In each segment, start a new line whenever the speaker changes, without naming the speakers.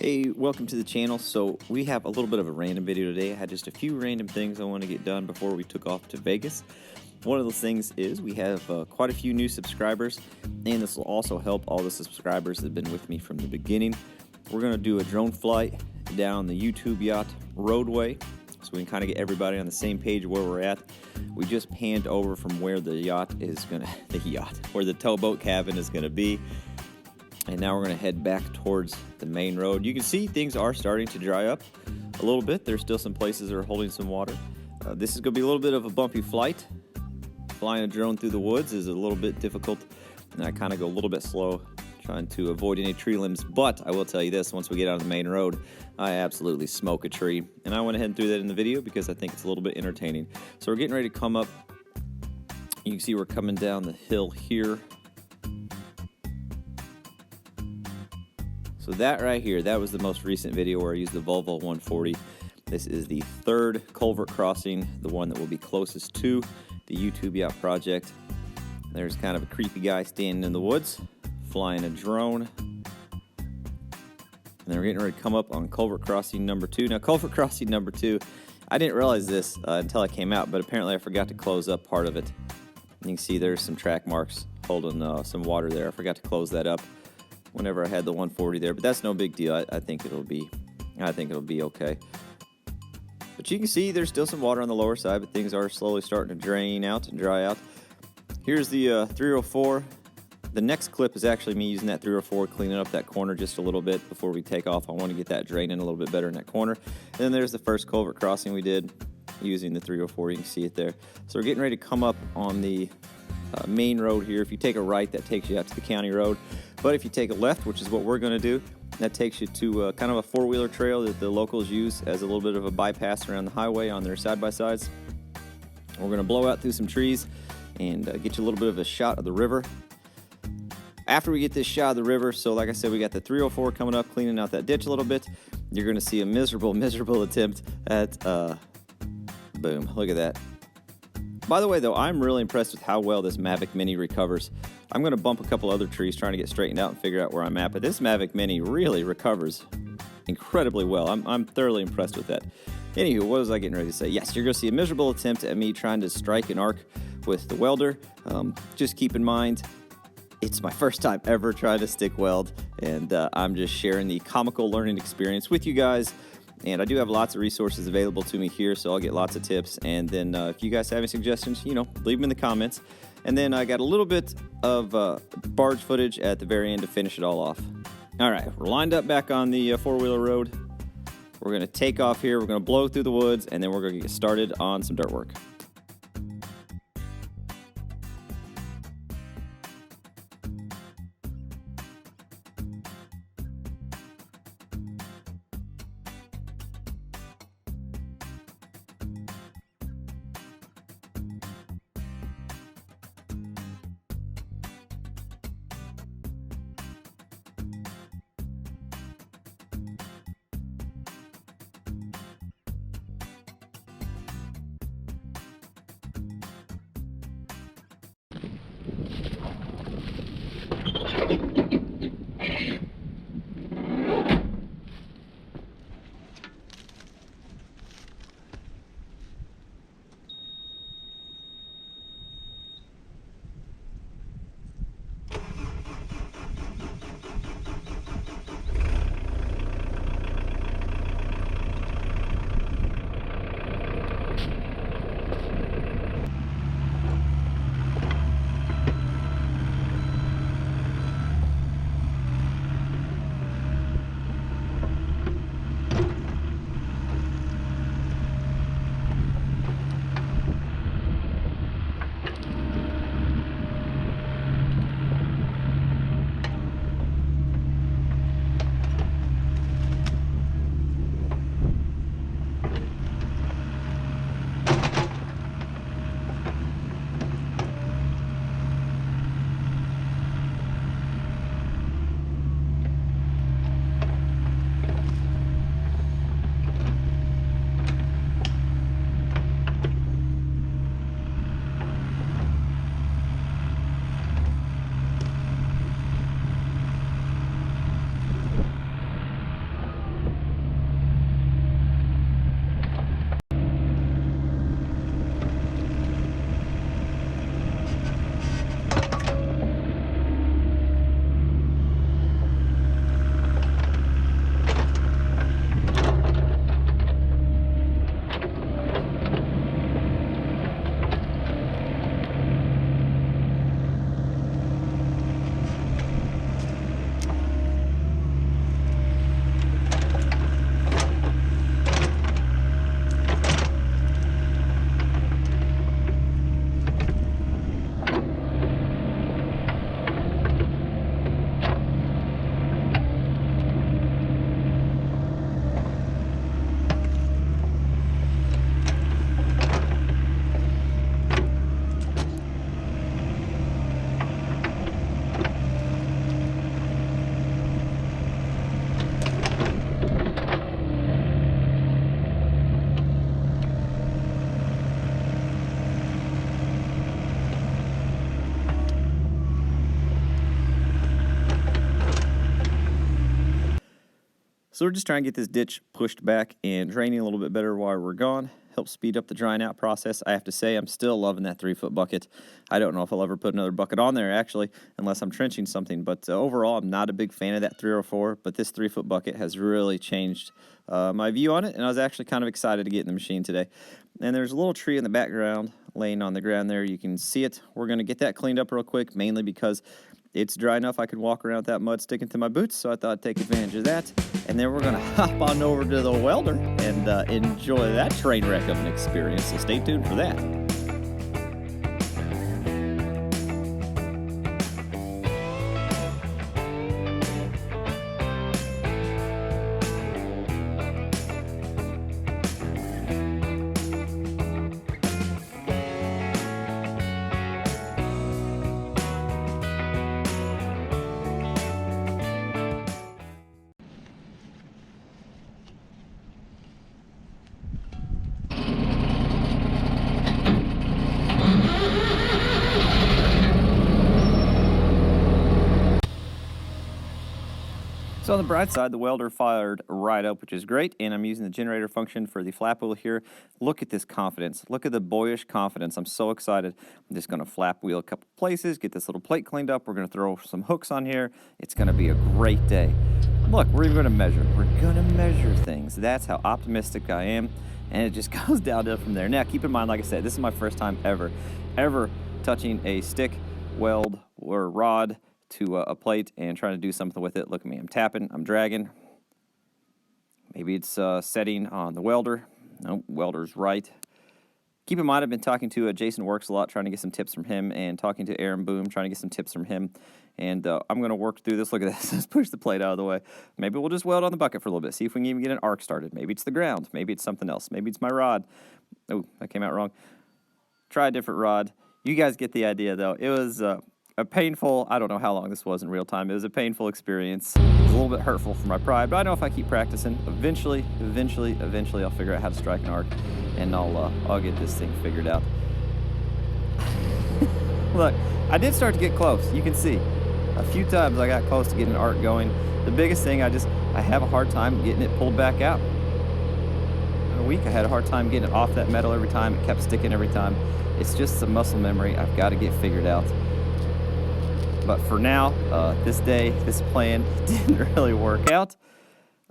Hey, welcome to the channel. So we have a little bit of a random video today. I had just a few random things I want to get done before we took off to Vegas. One of those things is we have quite a few new subscribers, and this will also help all the subscribers that have been with me from the beginning. We're going to do a drone flight down the YouTube Yacht roadway so we can kind of get everybody on the same page where we're at. We just panned over from where the yacht is going to, where the towboat cabin is going to be. And now we're going to head back towards the main road. You can see things are starting to dry up a little bit. There's still some places that are holding some water. This is going to be a little bit of a bumpy flight. Flying a drone through the woods is a little bit difficult, and I kind of go a little bit slow trying to avoid any tree limbs. But I will tell you this, once we get out of the main road, I absolutely smoke a tree. And I went ahead and threw that in the video because I think it's a little bit entertaining. So we're getting ready to come up. You can see we're coming down the hill here. So that right here, that was the most recent video where I used the Volvo 140. This is the third culvert crossing, the one that will be closest to the YouTube Yacht project. There's kind of a creepy guy standing in the woods, flying a drone. And then we're getting ready to come up on culvert crossing number 2. Now, culvert crossing number 2, I didn't realize this until I came out, but apparently I forgot to close up part of it. You can see there's some track marks holding some water there. I forgot to close that up whenever I had the 140 there, but that's no big deal. I think it'll be okay. But you can see there's still some water on the lower side, but things are slowly starting to drain out and dry out. Here's the 304. The next clip is actually me using that 304, cleaning up that corner just a little bit before we take off. I want to get that draining a little bit better in that corner. And then there's the first culvert crossing we did using the 304. You can see it there. So we're getting ready to come up on the main road here. If you take a right, that takes you out to the county road. But if you take a left, which is what we're going to do, that takes you to kind of a four-wheeler trail that the locals use as a little bit of a bypass around the highway on their side-by-sides. We're going to blow out through some trees and get you a little bit of a shot of the river. After we get this shot of the river, so like I said, we got the 304 coming up, cleaning out that ditch a little bit. You're going to see a miserable attempt at, boom, look at that. By the way, though, I'm really impressed with how well this Mavic Mini recovers. I'm going to bump a couple other trees trying to get straightened out and figure out where I'm at, but this Mavic Mini really recovers incredibly well. I'm thoroughly impressed with that. Anywho, what was I getting ready to say? Yes, you're going to see a miserable attempt at me trying to strike an arc with the welder. Just keep in mind, it's my first time ever trying to stick weld, and I'm just sharing the comical learning experience with you guys. And I do have lots of resources available to me here, so I'll get lots of tips. And then if you guys have any suggestions, leave them in the comments. And then I got a little bit of barge footage at the very end to finish it all off. All right, we're lined up back on the four-wheeler road. We're going to take off here. We're going to blow through the woods, and then we're going to get started on some dirt work. So we're just trying to get this ditch pushed back and draining a little bit better while we're gone. Help speed up the drying out process. I have to say, I'm still loving that 3-foot bucket. I don't know if I'll ever put another bucket on there, actually, unless I'm trenching something. But overall, I'm not a big fan of that 304, but this 3-foot bucket has really changed my view on it, and I was actually kind of excited to get in the machine today. And there's a little tree in the background laying on the ground there. You can see it. We're going to get that cleaned up real quick, mainly because it's dry enough I could walk around with that mud sticking to my boots, so I thought I'd take advantage of that. And then we're going to hop on over to the welder and enjoy that train wreck of an experience, so stay tuned for that. So on the bright side, the welder fired right up, which is great, and I'm using the generator function for the flap wheel here. Look at this confidence. Look at the boyish confidence. I'm so excited. I'm just going to flap wheel a couple places, get this little plate cleaned up. We're going to throw some hooks on here. It's going to be a great day. Look, we're even going to measure. We're going to measure things. That's how optimistic I am, and it just goes downhill from there. Now, keep in mind, like I said, this is my first time ever touching a stick, weld, or rod to a plate and trying to do something with it. Look at me, I'm tapping, I'm dragging. Maybe it's setting on the welder. Nope, welder's right. Keep in mind, I've been talking to Jason Works a lot, trying to get some tips from him, and talking to Aaron Boom, trying to get some tips from him. And I'm going to work through this. Look at this. Let's push the plate out of the way. Maybe we'll just weld on the bucket for a little bit, see if we can even get an arc started. Maybe it's the ground. Maybe it's something else. Maybe it's my rod. Oh, that came out wrong. Try a different rod. You guys get the idea, though. It was a painful, I don't know how long this was in real time. It was a painful experience. It was a little bit hurtful for my pride, but I know if I keep practicing, eventually, I'll figure out how to strike an arc, and I'll get this thing figured out. Look, I did start to get close. You can see. A few times I got close to getting an arc going. The biggest thing, I have a hard time getting it pulled back out. In a week, I had a hard time getting it off that metal every time. It kept sticking every time. It's just some muscle memory I've got to get figured out. But for now, this plan didn't really work out.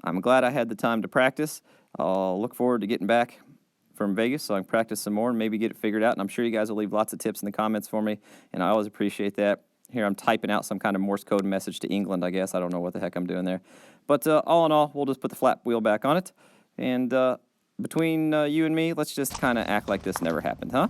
I'm glad I had the time to practice. I'll look forward to getting back from Vegas so I can practice some more and maybe get it figured out. And I'm sure you guys will leave lots of tips in the comments for me, and I always appreciate that. Here I'm typing out some kind of Morse code message to England, I guess. I don't know what the heck I'm doing there. But all in all, we'll just put the flap wheel back on it. And between you and me, let's just kind of act like this never happened, huh?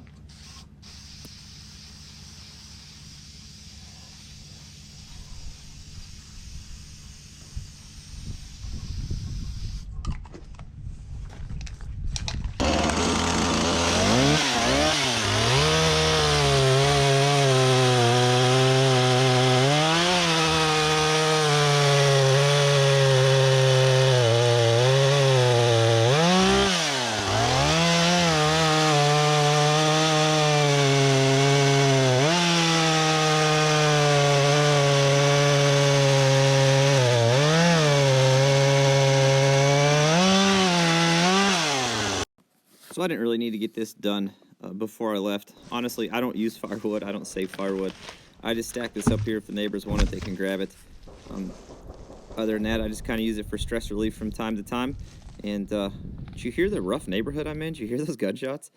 So I didn't really need to get this done before I left. Honestly, I don't use firewood. I don't save firewood. I just stack this up here. If the neighbors want it, they can grab it. Other than that, I just kind of use it for stress relief from time to time. And did you hear the rough neighborhood I'm in? Did you hear those gunshots?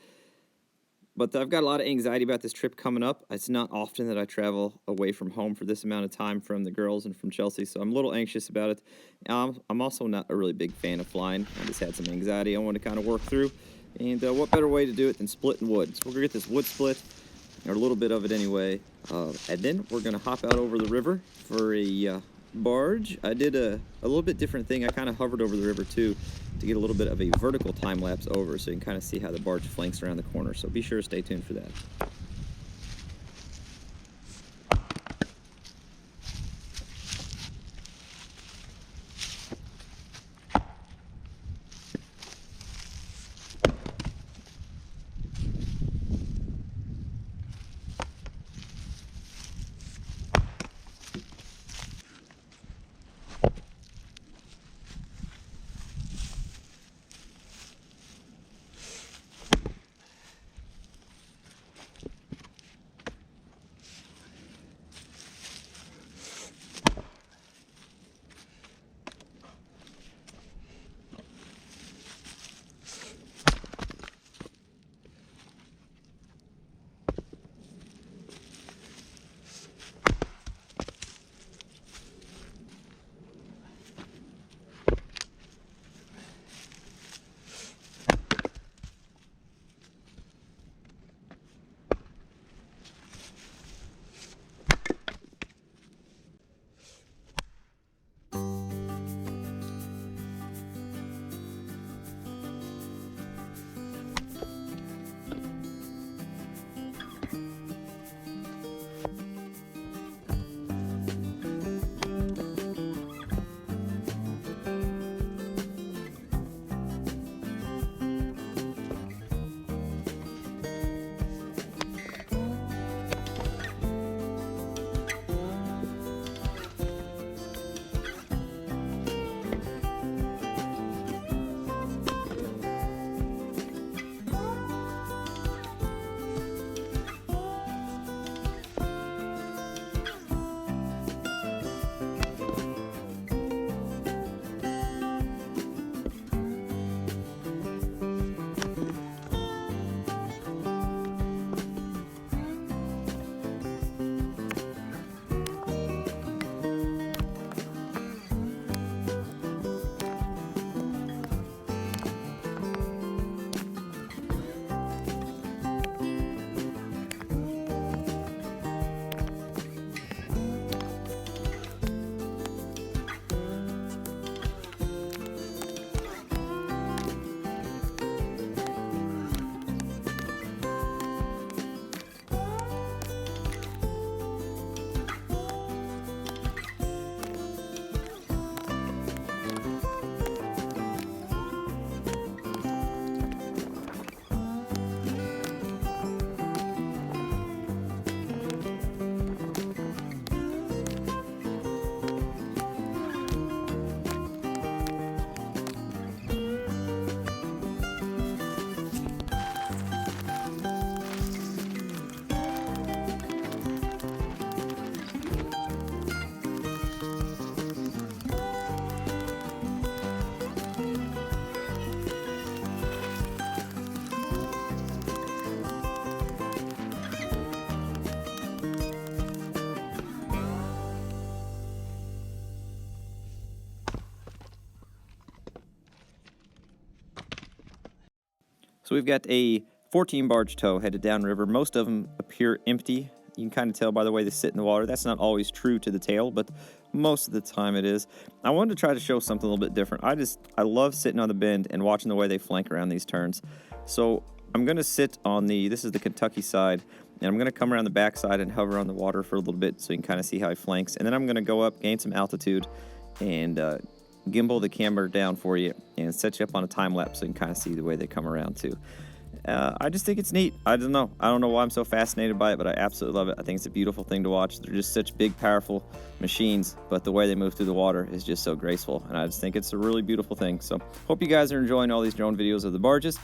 But I've got a lot of anxiety about this trip coming up. It's not often that I travel away from home for this amount of time from the girls and from Chelsea, so I'm a little anxious about it. I'm also not a really big fan of flying. I just had some anxiety I want to kind of work through. And what better way to do it than splitting wood? So we're going to get this wood split, or a little bit of it anyway, and then we're going to hop out over the river for a barge. I did a little bit different thing. I kind of hovered over the river too to get a little bit of a vertical time lapse over so you can kind of see how the barge flanks around the corner. So be sure to stay tuned for that. So we've got a 14 barge tow headed downriver. Most of them appear empty. You can kind of tell by the way they sit in the water. That's not always true to the tail, but most of the time it is. I wanted to try to show something a little bit different. I love sitting on the bend and watching the way they flank around these turns. So I'm going to sit on this is the Kentucky side, and I'm going to come around the back side and hover on the water for a little bit so you can kind of see how he flanks. And then I'm going to go up, gain some altitude, and gimbal the camera down for you and set you up on a time lapse so you can kind of see the way they come around too. I just think it's neat. I don't know why I'm so fascinated by it, but I absolutely love it. I think it's a beautiful thing to watch. They're just such big, powerful machines, but the way they move through the water is just so graceful, and I just think it's a really beautiful thing. So hope you guys are enjoying all these drone videos of the barges.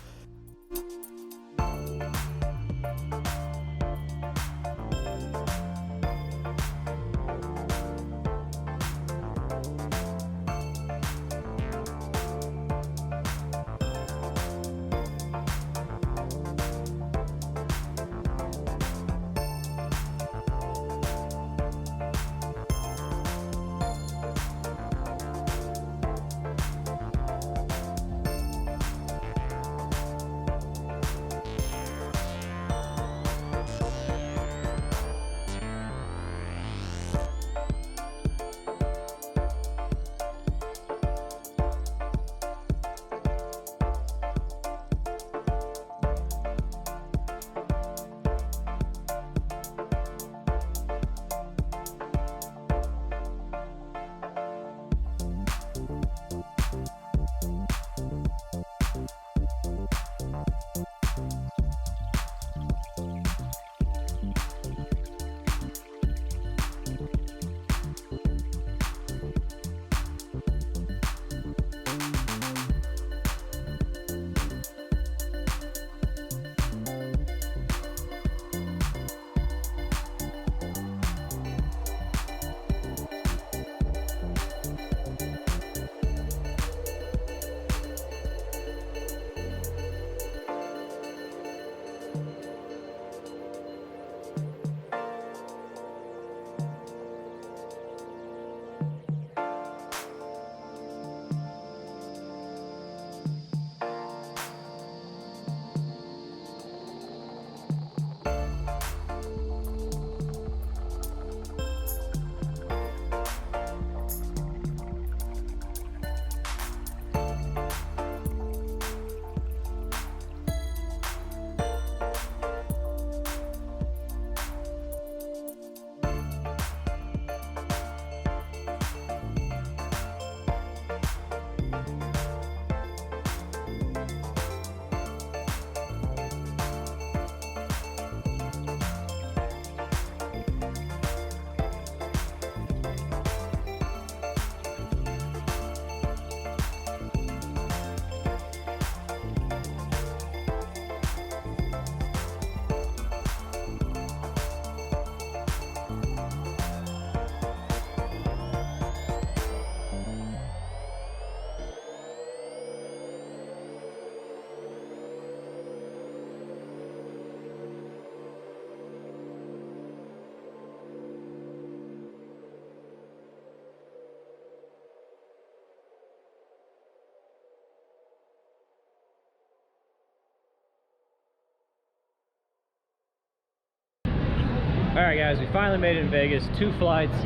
All right, guys, we finally made it in Vegas. 2 flights.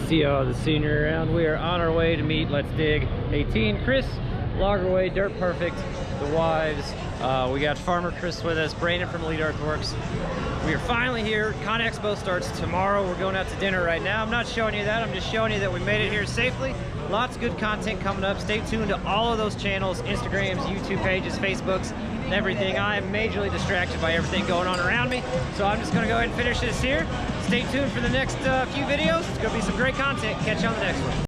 See all the scenery around. We are on our way to meet Let's Dig 18. Chris, Loggerway, Dirt Perfect, the wives. We got Farmer Chris with us, Brandon from Elite Earthworks. We are finally here. CONEXPO starts tomorrow. We're going out to dinner right now. I'm not showing you that. I'm just showing you that we made it here safely. Lots of good content coming up. Stay tuned to all of those channels, Instagrams, YouTube pages, Facebooks, and everything. I am majorly distracted by everything going on around me, so I'm just going to go ahead and finish this here. Stay tuned for the next few videos. It's going to be some great content. Catch you on the next one.